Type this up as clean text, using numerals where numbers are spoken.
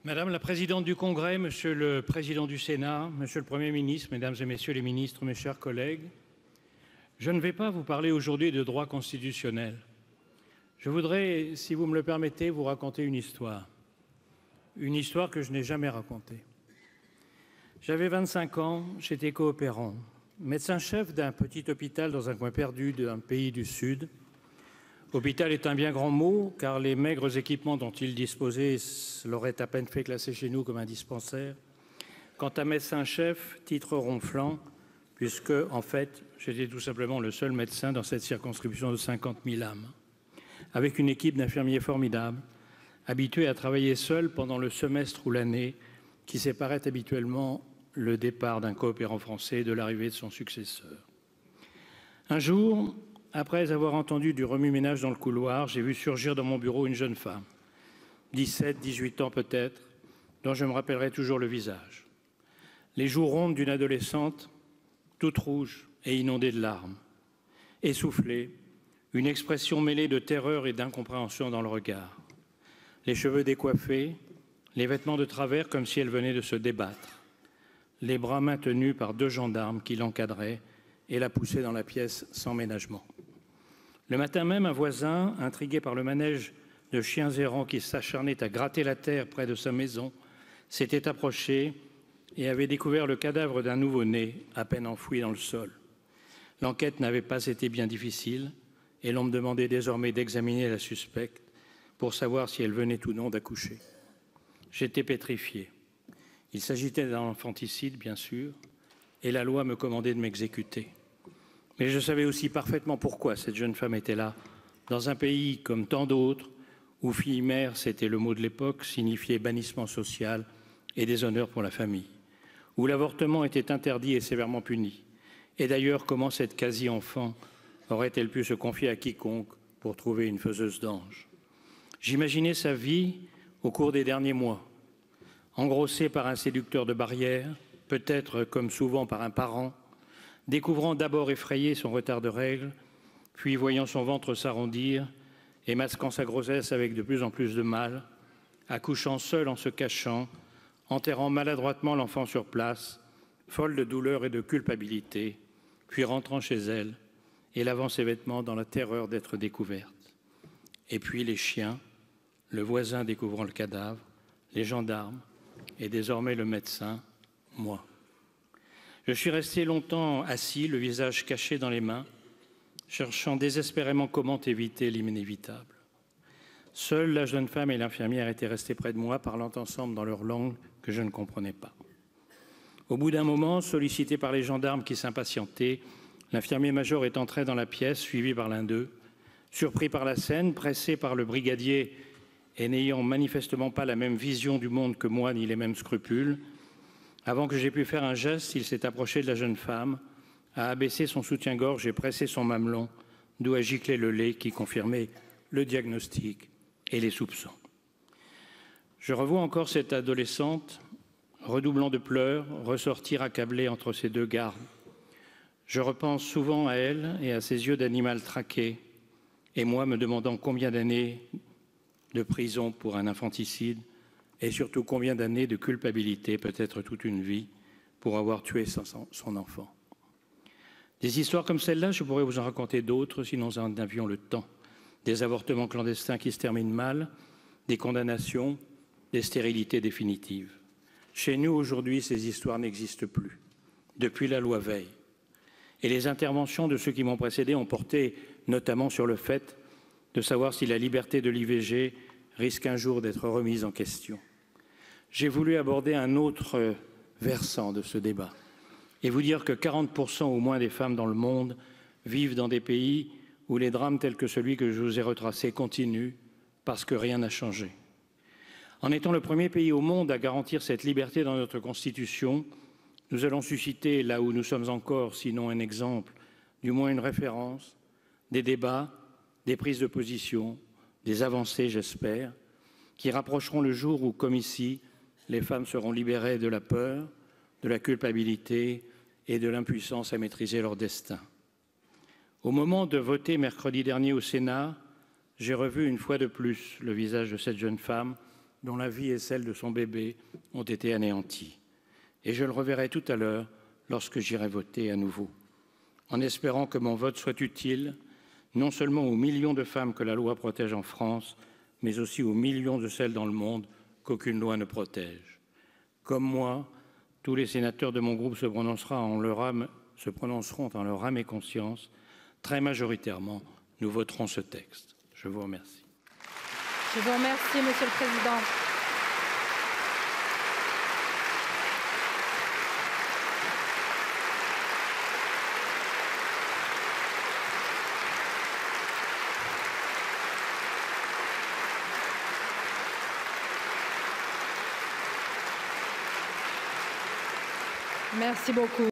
Madame la présidente du Congrès, Monsieur le président du Sénat, Monsieur le Premier ministre, Mesdames et Messieurs les ministres, mes chers collègues, je ne vais pas vous parler aujourd'hui de droit constitutionnel. Je voudrais, si vous me le permettez, vous raconter une histoire que je n'ai jamais racontée. J'avais 25 ans, j'étais coopérant, médecin-chef d'un petit hôpital dans un coin perdu d'un pays du Sud. Hôpital est un bien grand mot, car les maigres équipements dont il disposait l'auraient à peine fait classer chez nous comme un dispensaire. Quant à médecin-chef, titre ronflant, puisque, en fait, j'étais tout simplement le seul médecin dans cette circonscription de 50 000 âmes, avec une équipe d'infirmiers formidables, habitués à travailler seuls pendant le semestre ou l'année qui séparait habituellement le départ d'un coopérant français de l'arrivée de son successeur. Un jour, après avoir entendu du remue-ménage dans le couloir, j'ai vu surgir dans mon bureau une jeune femme, 17, 18 ans peut-être, dont je me rappellerai toujours le visage. Les joues rondes d'une adolescente, toute rouge et inondée de larmes, essoufflée, une expression mêlée de terreur et d'incompréhension dans le regard. Les cheveux décoiffés, les vêtements de travers comme si elle venait de se débattre, les bras maintenus par 2 gendarmes qui l'encadraient et la poussaient dans la pièce sans ménagement. Le matin même, un voisin, intrigué par le manège de chiens errants qui s'acharnaient à gratter la terre près de sa maison, s'était approché et avait découvert le cadavre d'un nouveau-né à peine enfoui dans le sol. L'enquête n'avait pas été bien difficile et l'on me demandait désormais d'examiner la suspecte pour savoir si elle venait ou non d'accoucher. J'étais pétrifié. Il s'agitait d'un infanticide, bien sûr, et la loi me commandait de m'exécuter. Mais je savais aussi parfaitement pourquoi cette jeune femme était là, dans un pays comme tant d'autres, où fille-mère, c'était le mot de l'époque, signifiait bannissement social et déshonneur pour la famille, où l'avortement était interdit et sévèrement puni. Et d'ailleurs, comment cette quasi-enfant aurait-elle pu se confier à quiconque pour trouver une faiseuse d'ange? J'imaginais sa vie au cours des derniers mois, engrossée par un séducteur de barrières, peut-être comme souvent par un parent, découvrant d'abord effrayé son retard de règles, puis voyant son ventre s'arrondir et masquant sa grossesse avec de plus en plus de mal, accouchant seule en se cachant, enterrant maladroitement l'enfant sur place, folle de douleur et de culpabilité, puis rentrant chez elle et lavant ses vêtements dans la terreur d'être découverte. Et puis les chiens, le voisin découvrant le cadavre, les gendarmes et désormais le médecin, moi. Je suis resté longtemps assis, le visage caché dans les mains, cherchant désespérément comment éviter l'inévitable. Seule la jeune femme et l'infirmière étaient restées près de moi, parlant ensemble dans leur langue que je ne comprenais pas. Au bout d'un moment, sollicité par les gendarmes qui s'impatientaient, l'infirmier-major est entré dans la pièce, suivi par l'un d'eux. Surpris par la scène, pressé par le brigadier et n'ayant manifestement pas la même vision du monde que moi, ni les mêmes scrupules, avant que j'aie pu faire un geste, il s'est approché de la jeune femme, a abaissé son soutien-gorge et pressé son mamelon, d'où a giclé le lait qui confirmait le diagnostic et les soupçons. Je revois encore cette adolescente, redoublant de pleurs, ressortir accablée entre ses 2 gardes. Je repense souvent à elle et à ses yeux d'animal traqué, et moi me demandant combien d'années de prison pour un infanticide, et surtout combien d'années de culpabilité, peut-être toute une vie, pour avoir tué son enfant. Des histoires comme celle-là, je pourrais vous en raconter d'autres si nous en avions le temps. Des avortements clandestins qui se terminent mal, des condamnations, des stérilités définitives. Chez nous, aujourd'hui, ces histoires n'existent plus, depuis la loi Veil. Et les interventions de ceux qui m'ont précédé ont porté notamment sur le fait de savoir si la liberté de l'IVG risque un jour d'être remise en question. J'ai voulu aborder un autre versant de ce débat et vous dire que 40% au moins des femmes dans le monde vivent dans des pays où les drames tels que celui que je vous ai retracé continuent parce que rien n'a changé. En étant le premier pays au monde à garantir cette liberté dans notre Constitution, nous allons susciter, là où nous sommes encore, sinon un exemple, du moins une référence, des débats, des prises de position, des avancées, j'espère, qui rapprocheront le jour où, comme ici, les femmes seront libérées de la peur, de la culpabilité et de l'impuissance à maîtriser leur destin. Au moment de voter mercredi dernier au Sénat, j'ai revu une fois de plus le visage de cette jeune femme dont la vie et celle de son bébé ont été anéanties. Et je le reverrai tout à l'heure lorsque j'irai voter à nouveau, en espérant que mon vote soit utile non seulement aux millions de femmes que la loi protège en France, mais aussi aux millions de celles dans le monde qu'aucune loi ne protège. Comme moi, tous les sénateurs de mon groupe se prononceront en leur âme et conscience. Très majoritairement, nous voterons ce texte. Je vous remercie. Je vous remercie, Monsieur le Président. Merci beaucoup.